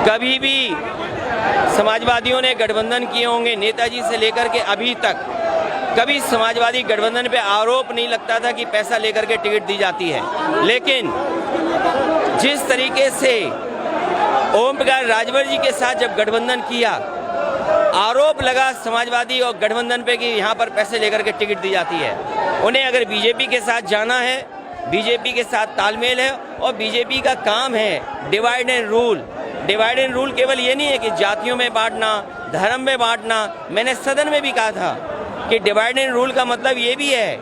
कभी भी समाजवादियों ने गठबंधन किए होंगे, नेताजी से लेकर के अभी तक कभी समाजवादी गठबंधन पे आरोप नहीं लगता था कि पैसा लेकर के टिकट दी जाती है। लेकिन जिस तरीके से ओम प्रकाश राजभर जी के साथ जब गठबंधन किया, आरोप लगा समाजवादी और गठबंधन पे कि यहाँ पर पैसे लेकर के टिकट दी जाती है। उन्हें अगर बीजेपी के साथ जाना है, बीजेपी के साथ तालमेल है, और बीजेपी का काम है divide and rule. Divide and rule केवल ये नहीं है कि जातियों में बांटना, धर्म में बांटना। मैंने सदन में भी कहा था कि डिवाइड एंड रूल का मतलब ये भी है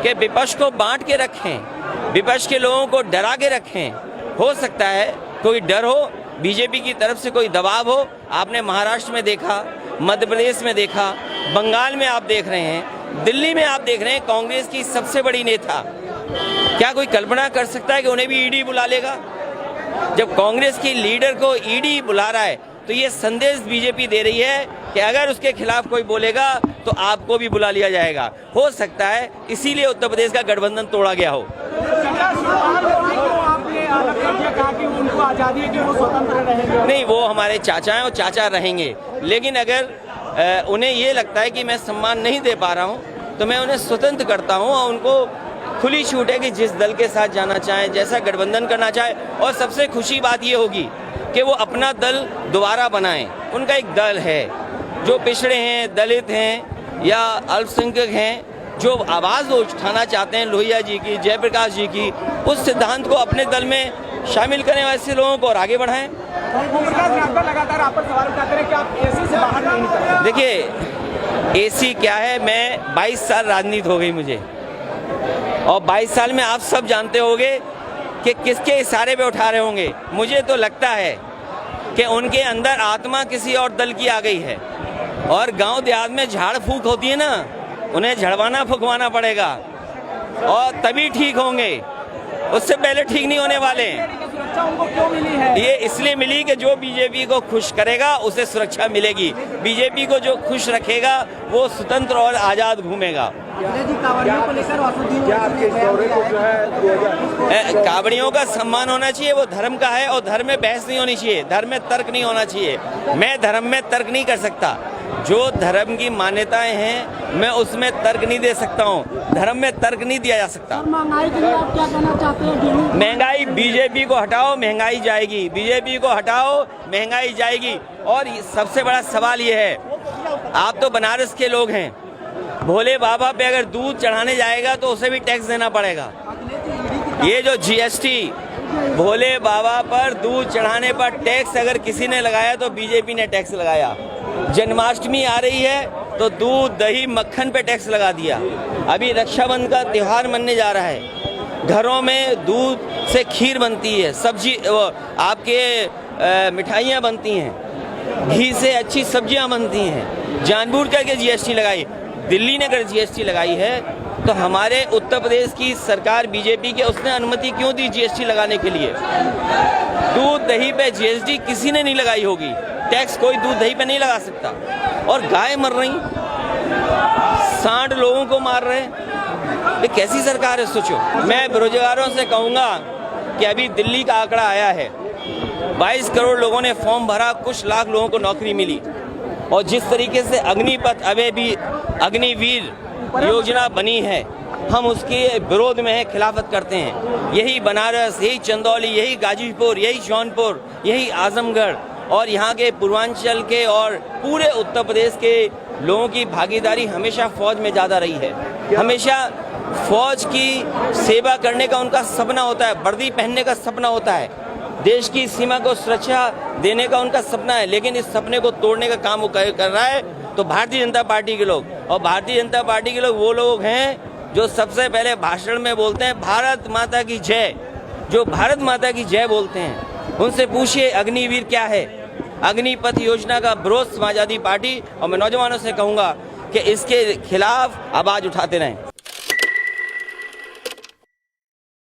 कि विपक्ष को बांट के रखें, विपक्ष के लोगों को डरा के रखें। हो सकता है कोई डर हो, बीजेपी की तरफ से कोई दबाव हो। आपने महाराष्ट्र में देखा, मध्य प्रदेश में देखा, बंगाल में आप देख रहे हैं, दिल्ली में आप देख रहे हैं। कांग्रेस की सबसे बड़ी नेता, क्या कोई कल्पना कर सकता है कि उन्हें भी ईडी बुला लेगा? जब कांग्रेस की लीडर को ईडी बुला रहा है तो ये संदेश बीजेपी दे रही है कि अगर उसके खिलाफ कोई बोलेगा तो आपको भी बुला लिया जाएगा। हो सकता है इसीलिए उत्तर प्रदेश का गठबंधन तोड़ा गया हो। नहीं, वो हमारे चाचा हैं और चाचा रहेंगे। लेकिन अगर उन्हें ये लगता है कि मैं सम्मान नहीं दे पा रहा हूँ तो मैं उन्हें स्वतंत्र करता हूँ और उनको खुली छूट है कि जिस दल के साथ जाना चाहें, जैसा गठबंधन करना चाहे। और सबसे खुशी बात ये होगी कि वो अपना दल दोबारा बनाएं। उनका एक दल है, जो पिछड़े हैं, दलित हैं या अल्पसंख्यक हैं, जो आवाज़ उठाना चाहते हैं लोहिया जी की, जयप्रकाश जी की, उस सिद्धांत को अपने दल में शामिल करें, वैसे लोगों को और आगे बढ़ाएं। लगातार आप पर सवाल उठाते हैं कि आप एसी से बाहर नहीं निकल। देखिए, एसी क्या है, मैं 22 साल राजनीति हो गई मुझे, और 22 साल में आप सब जानते होंगे कि किसके इशारे पे उठा रहे होंगे। मुझे तो लगता है कि उनके अंदर आत्मा किसी और दल की आ गई है। और गांव देहात में झाड़ फूक होती है ना, उन्हें झड़वाना फुकवाना पड़ेगा और तभी ठीक होंगे, उससे पहले ठीक नहीं होने वाले। उनको क्यों मिली है? ये इसलिए मिली कि जो बीजेपी को खुश करेगा उसे सुरक्षा मिलेगी, बीजेपी को जो खुश रखेगा वो स्वतंत्र और आजाद घूमेगा। कावड़ियों का सम्मान होना चाहिए, वो धर्म का है, और धर्म में बहस नहीं होनी चाहिए, धर्म में तर्क नहीं होना चाहिए। मैं धर्म में तर्क नहीं कर सकता, जो धर्म की मान्यताएं हैं मैं उसमें तर्क नहीं दे सकता हूँ, धर्म में तर्क नहीं दिया जा सकता। महंगाई के लिए आप क्या कहना चाहते हैं? महंगाई, बीजेपी को हटाओ महंगाई जाएगी, बीजेपी को हटाओ महंगाई जाएगी। और सबसे बड़ा सवाल ये है, आप तो बनारस के लोग हैं, भोले बाबा पे अगर दूध चढ़ाने जाएगा तो उसे भी टैक्स देना पड़ेगा। ये जो जीएसटी, भोले बाबा पर दूध चढ़ाने पर टैक्स अगर किसी ने लगाया तो बीजेपी ने टैक्स लगाया। जन्माष्टमी आ रही है तो दूध, दही, मक्खन पे टैक्स लगा दिया। अभी रक्षाबंधन का त्योहार मनने जा रहा है, घरों में दूध से खीर बनती है, सब्जी आपके मिठाइयाँ बनती हैं, घी से अच्छी सब्जियाँ बनती हैं, जानबूझ करके जीएसटी लगाई। दिल्ली ने अगर जीएसटी लगाई है तो हमारे उत्तर प्रदेश की सरकार बीजेपी के, उसने अनुमति क्यों दी जीएसटी लगाने के लिए? दूध दही पे जीएसटी किसी ने नहीं लगाई होगी, टैक्स कोई दूध दही पे नहीं लगा सकता। और गाय मर रही, सांड लोगों को मार रहे हैं, ये कैसी सरकार है सोचो। मैं बेरोजगारों से कहूँगा कि अभी दिल्ली का आंकड़ा आया है, 22 करोड़ लोगों ने फॉर्म भरा, कुछ लाख लोगों को नौकरी मिली। और जिस तरीके से अग्निपथ, अग्निवीर योजना बनी है, हम उसके विरोध में है, खिलाफत करते हैं। यही बनारस, यही चंदौली, यही गाजीपुर, यही जौनपुर, यही आजमगढ़ और यहाँ के पूर्वांचल के और पूरे उत्तर प्रदेश के लोगों की भागीदारी हमेशा फौज में ज़्यादा रही है। हमेशा फौज की सेवा करने का उनका सपना होता है, वर्दी पहनने का सपना होता है, देश की सीमा को सुरक्षा देने का उनका सपना है। लेकिन इस सपने को तोड़ने का काम वो कर रहा है तो भारतीय जनता पार्टी के लोग। और भारतीय जनता पार्टी के लोग वो लोग हैं जो सबसे पहले भाषण में बोलते हैं भारत माता की जय, जो भारत माता की जय बोलते हैं। उनसे पूछिए अग्निवीर क्या है। अग्निपथ योजना का विरोध समाजवादी पार्टी, और मैं नौजवानों से कहूँगा कि इसके खिलाफ आवाज़ उठाते रहें।